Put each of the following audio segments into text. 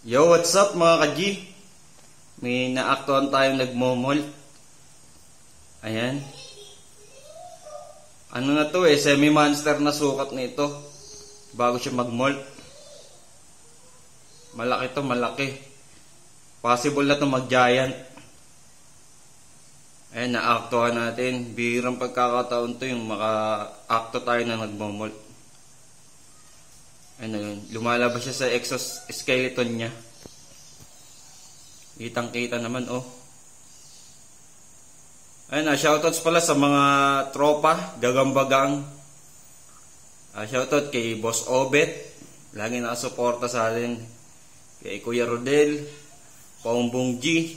Yo, what's up mga ka-G? May naaktuhan tayong nagmomol. Ayan. Ano na to semi-monster na sukat nito bago siya mag-molt. Malaki to, malaki. Possible na to mag-giant. Ayan, naaktuhan natin. Bihirang pagkakataon to yung maka-akto tayo na nagmomol. Ano yun, lumalabas siya sa exoskeleton niya. Kitang-kita naman, oh. Ayun shoutouts pala sa mga tropa, gagambagang. Shoutout kay Boss Obet, lagi nakasuporta sa atin. Kay Kuya Rodel, Paumbong G,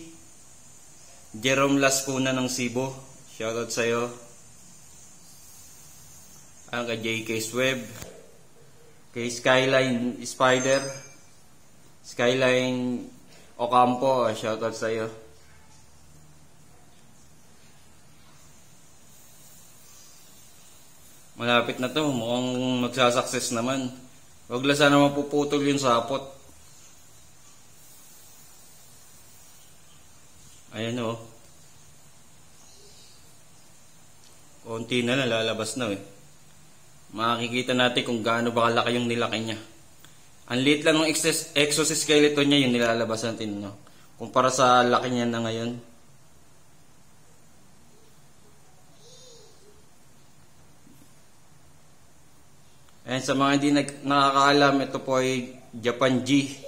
Jerome Lascuna ng Cebu, shoutout sa'yo. Ayun kay JK Sweb, kay Skyline Spider, Skyline Ocampo, shoutout sa iyo. Malapit na to, mukhang magsasucess naman. Huwag lang sana mapuputol yung sapot. Ayan o. Konti na lang, lalabas na Makikita natin kung gaano ba kalaki yung nilaki niya. Ang liit lang ng exoskeleton niya yung nilalabas natin, no? Kumpara sa laki niya na ngayon. Ayan, sa mga hindi nakakaalam, ito po ay Japan G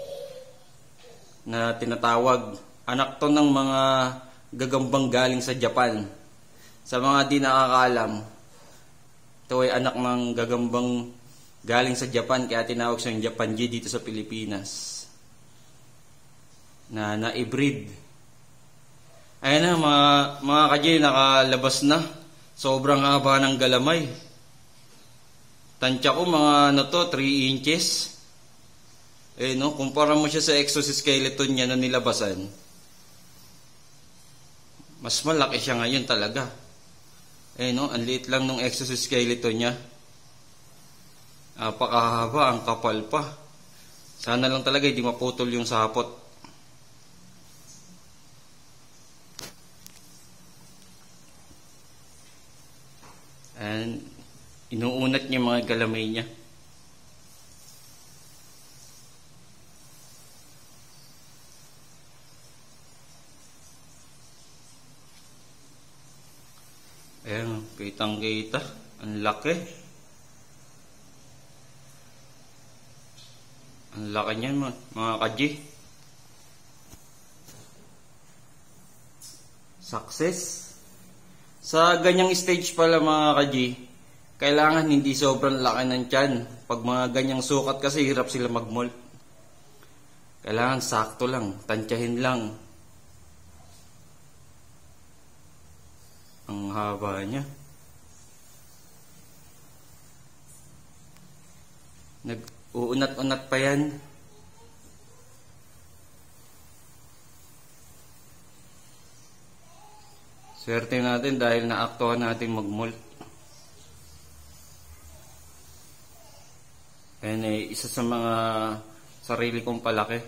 na tinatawag. Anak to ng mga gagambang galing sa Japan. Sa mga hindi nakakaalam, ito ay anak ng gagambang galing sa Japan, kaya tinawag siyang Japan G dito sa Pilipinas. Na na-breed. Ayan na, mga ka-G, nakalabas na. Sobrang haba ng galamay. Tansya ko mga 3 inches. No, kumpara mo siya sa exoskeleton niya na nilabasan. Mas malaki siya ngayon talaga. No, ang liit lang ng exoskeleton niya. Napakahaba, ang kapal pa. Sana lang talaga hindi maputol yung sapot. And inuunat niya mga galamay niya. Ayan, kitang-kita. Ang laki. Ang laki niyan mga ka-G. Success. Sa ganyang stage pala mga ka-G, kailangan hindi sobrang laki ng tiyan. Pag mga ganyang sukat kasi hirap sila mag-molt. Kailangan sakto lang, tansyahin lang. Ang haba niya. Nag-uunat-unat pa yan. Swerte natin dahil naaktuhan natin mag-molt. Ayan isa sa mga sarili kong palaki.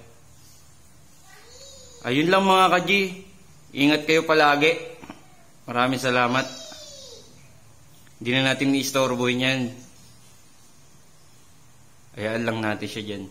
Ayun lang mga ka-G. Ingat kayo palagi. Maraming salamat. Hindi na natin i-istorbohin yan. Hayaan lang natin siya dyan.